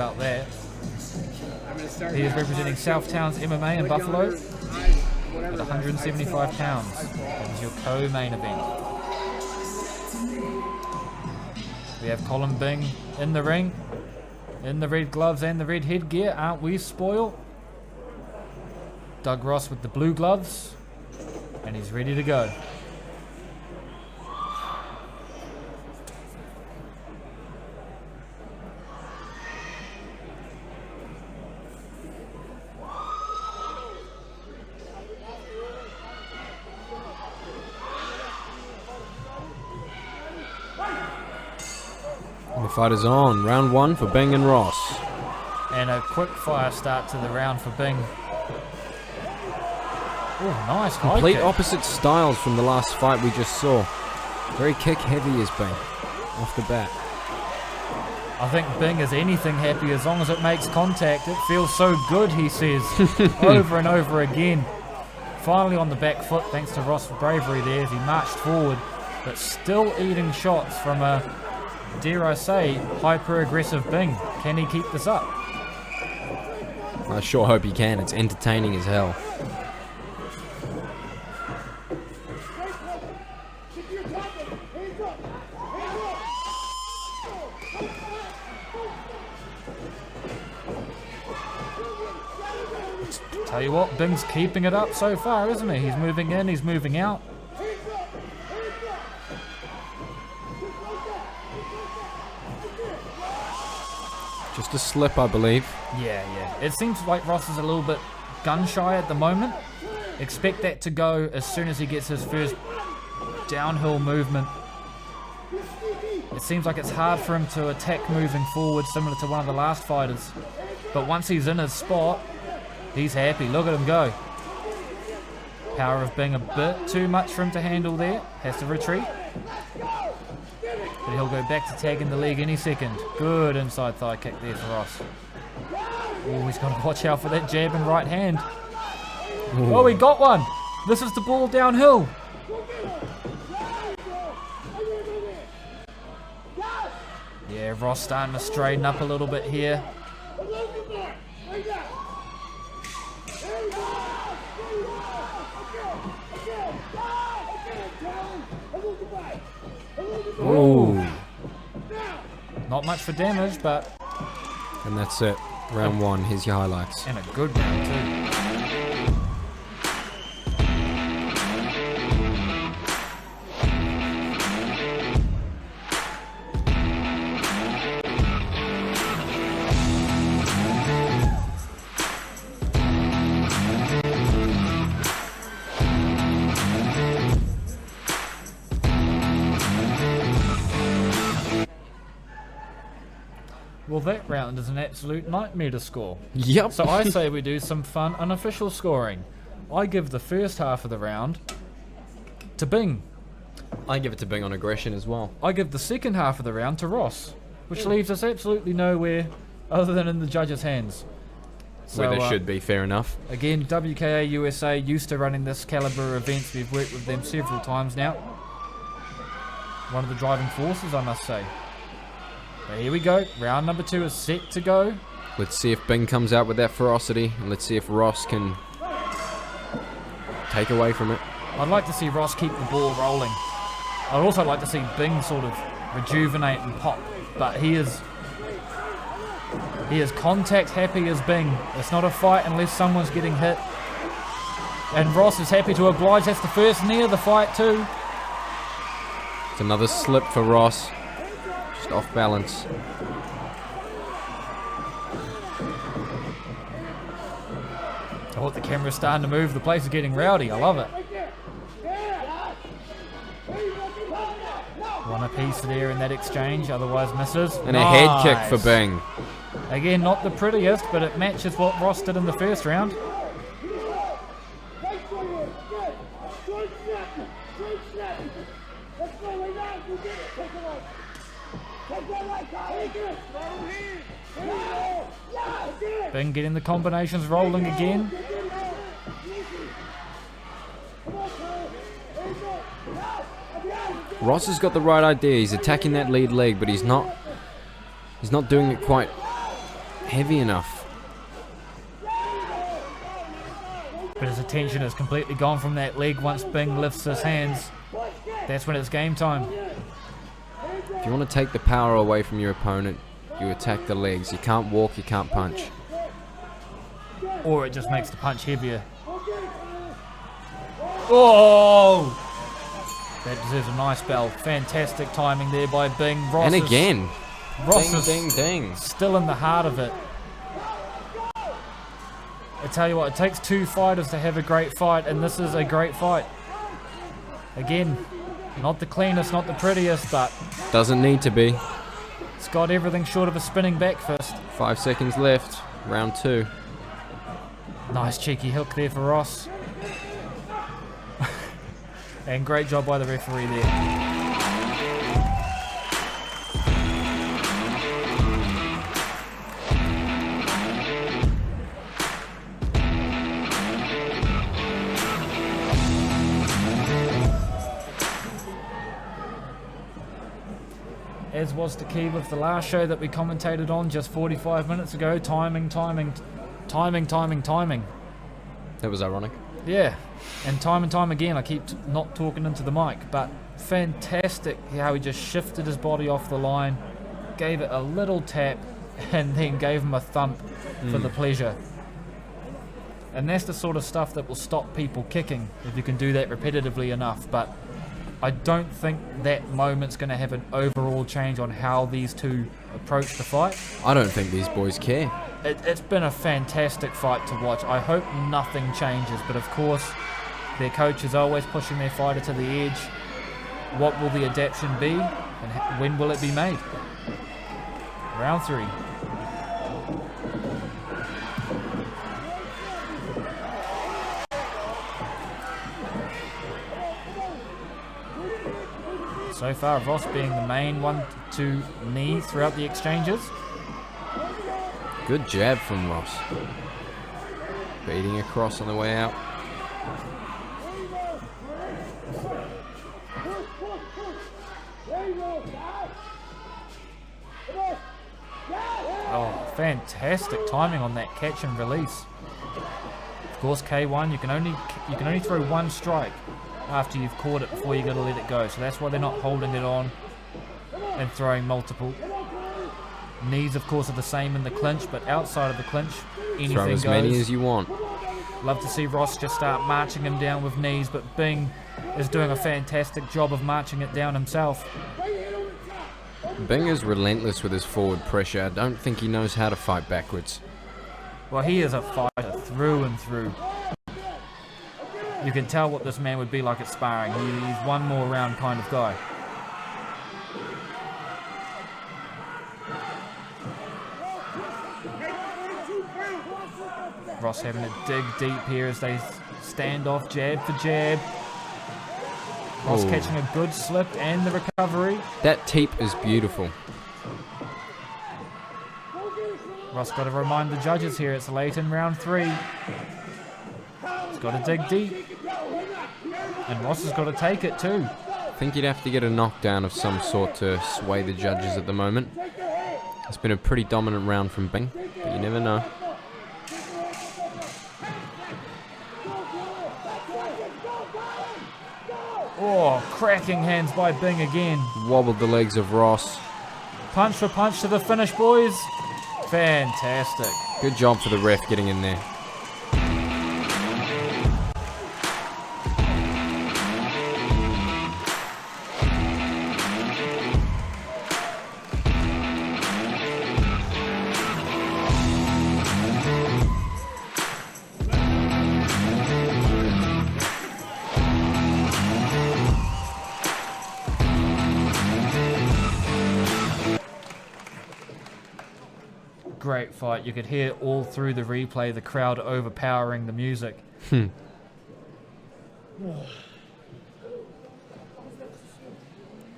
About that. He is representing Southtowns MMA in Buffalo at 175 pounds. That is your co-main event. We have Colin Bing in the ring, in the red gloves and the red headgear. Aren't we spoiled? Doug Ross with the blue gloves, and he's ready to go. The fight is on. Round 1 for Bing and Ross. And a quick fire start to the round for Bing. Oh, nice. Complete opposite styles from the last fight we just saw. Very kick heavy is Bing off the bat. I think Bing is anything happy as long as it makes contact. It feels so good, he says, over and over again. Finally on the back foot, thanks to Ross' bravery there as he marched forward, but still eating shots from a, dare I say, hyper-aggressive Bing. Can he keep this up? I sure hope he can. It's entertaining as hell. Tell you what, Bing's keeping it up so far, isn't he? He's moving in, he's moving out. Just a slip, I believe. Yeah. It seems like Ross is a little bit gun-shy at the moment. Expect that to go as soon as he gets his first downhill movement. It seems like it's hard for him to attack moving forward, similar to one of the last fighters. But once he's in his spot, he's happy. Look at him go. Power of Bing a bit too much for him to handle there. Has to retreat. But he'll go back to tagging the leg any second. Good inside thigh kick there for Ross. Oh, he's got to watch out for that jab and right hand. Ooh. Oh, he got one. This is the ball downhill. Yeah, Ross starting to straighten up a little bit here. Ooh. Not much for damage, but... And that's it. Round 1. Here's your highlights. And a good round, too. Well, that round is an absolute nightmare to score. Yep. So I say we do some fun unofficial scoring. I give the first half of the round to Bing. I give it to Bing on aggression as well. I give the second half of the round to Ross, which leaves us absolutely nowhere other than in the judges' hands. So, where they should be, fair enough. Again, WKA USA used to running this caliber events. We've worked with them several times now. One of the driving forces, I must say. But here we go. Round number 2 is set to go. Let's see if Bing comes out with that ferocity, and let's see if Ross can take away from it. I'd like to see Ross keep the ball rolling. I'd also like to see Bing sort of rejuvenate and pop, but he is contact happy as Bing. It's not a fight unless someone's getting hit. And Ross is happy to oblige. That's the first knee of the fight too. It's another slip for Ross. Just off balance. Oh, the camera's starting to move. The place is getting rowdy. I love it. One apiece there in that exchange, otherwise misses. And a head kick for Bing. Again, not the prettiest, but it matches what Ross did in the first round. Bing getting the combinations rolling again. Ross has got the right idea. He's attacking that lead leg, but he's not doing it quite heavy enough. But his attention is completely gone from that leg once Bing lifts his hands. That's when it's game time. If you want to take the power away from your opponent, you attack the legs. You can't walk, you can't punch. Or it just makes the punch heavier. Oh! That deserves a nice bell. Fantastic timing there by Bing. And again. Ross is Ding, ding, ding. still in the heart of it. I tell you what, it takes two fighters to have a great fight, and this is a great fight. Again, not the cleanest, not the prettiest, but Doesn't need to be. it's got everything short of a spinning back fist. 5 seconds left. Round 2. Nice cheeky hook there for Ross. And great job by the referee there. As was the key with the last show that we commentated on just 45 minutes ago. Timing. That was ironic. Yeah, and time again, I keep not talking into the mic, but fantastic how he just shifted his body off the line, gave it a little tap, and then gave him a thump for the pleasure. And that's the sort of stuff that will stop people kicking if you can do that repetitively enough, but I don't think that moment's going to have an overall change on how these two approach the fight. I don't think these boys care. It's been a fantastic fight to watch. I hope nothing changes, but of course, their coach is always pushing their fighter to the edge. What will the adaptation be, and when will it be made? Round 3. So far, Ross being the main one to knee throughout the exchanges. Good jab from Ross. Beating across on the way out. Oh, fantastic timing on that catch and release. Of course, K1, you can only throw one strike after you've caught it before you got to let it go. So that's why they're not holding it on and throwing multiple. Knees, of course, are the same in the clinch, but outside of the clinch, anything Throw as goes. many as you want. Love to see Ross just start marching him down with knees, but Bing is doing a fantastic job of marching it down himself. Bing is relentless with his forward pressure. I don't think he knows how to fight backwards. Well, he is a fighter through and through. You can tell what this man would be like at sparring. He's one more round kind of guy. Ross having to dig deep here as they stand off jab for jab. Ross catching a good slip and the recovery. That teep is beautiful. Ross got to remind the judges here, it's late in round 3. He's got to dig deep. And Ross has got to take it too. I think you'd have to get a knockdown of some sort to sway the judges at the moment. It's been a pretty dominant round from Bing, but you never know. Oh, cracking hands by Bing again. Wobbled the legs of Ross. Punch for punch to the finish, boys. Fantastic. Good job for the ref getting in there. Great fight. You could hear all through the replay the crowd overpowering the music.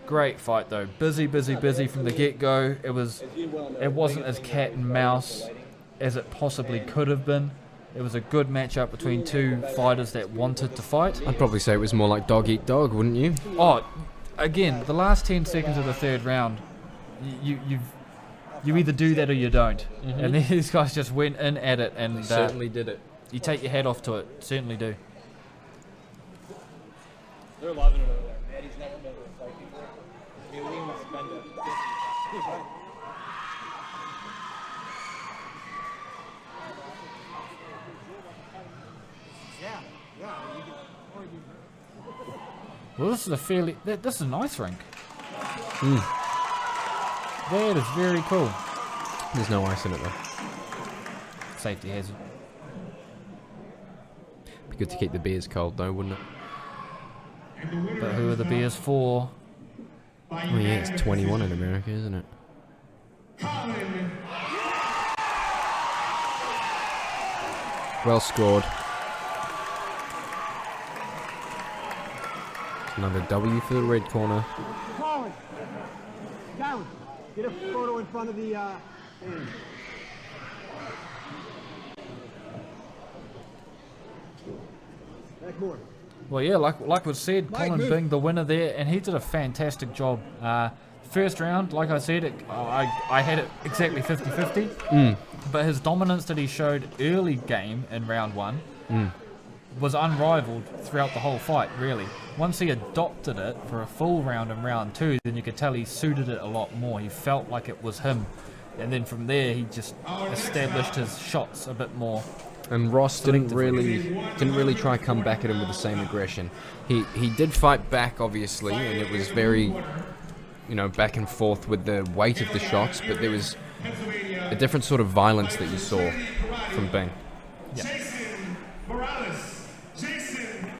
Great fight though. Busy from the get-go. It wasn't as cat and mouse as it possibly could have been. It was a good matchup between two fighters that wanted to fight. I'd probably say it was more like dog eat dog, wouldn't you? Oh, again, the last 10 seconds of the third round, you've You either do that or you don't. And these guys just went in at it, and Certainly did it. you take your hat off to it. Certainly do. They're loving it over there. Maddie's never been to a fight before. Aileen has been to 50. Well, this is a fairly... This is an ice rink. That is very cool. There's no ice in it though. Safety hazard. Be good to keep the beers cold though, wouldn't it? But who are the beers for? Oh yeah, it's 21 in America, isn't it? Well scored. Another W for the red corner. Colin! Colin, get a photo in front of the thing. Back more. Well, yeah, like was said, Colin Bing, the winner there, and he did a fantastic job. First round, like I said, I had it exactly 50-50, but his dominance that he showed early game in round 1 was unrivaled throughout the whole fight, really. Once he adopted it for a full round in round 2, then you could tell he suited it a lot more. He felt like it was him, and then from there he just established his shots a bit more. And Ross didn't really try to come back at him with the same aggression. He did fight back, obviously, and it was very, back and forth with the weight of the shots, but there was a different sort of violence that you saw from Bing. Yeah.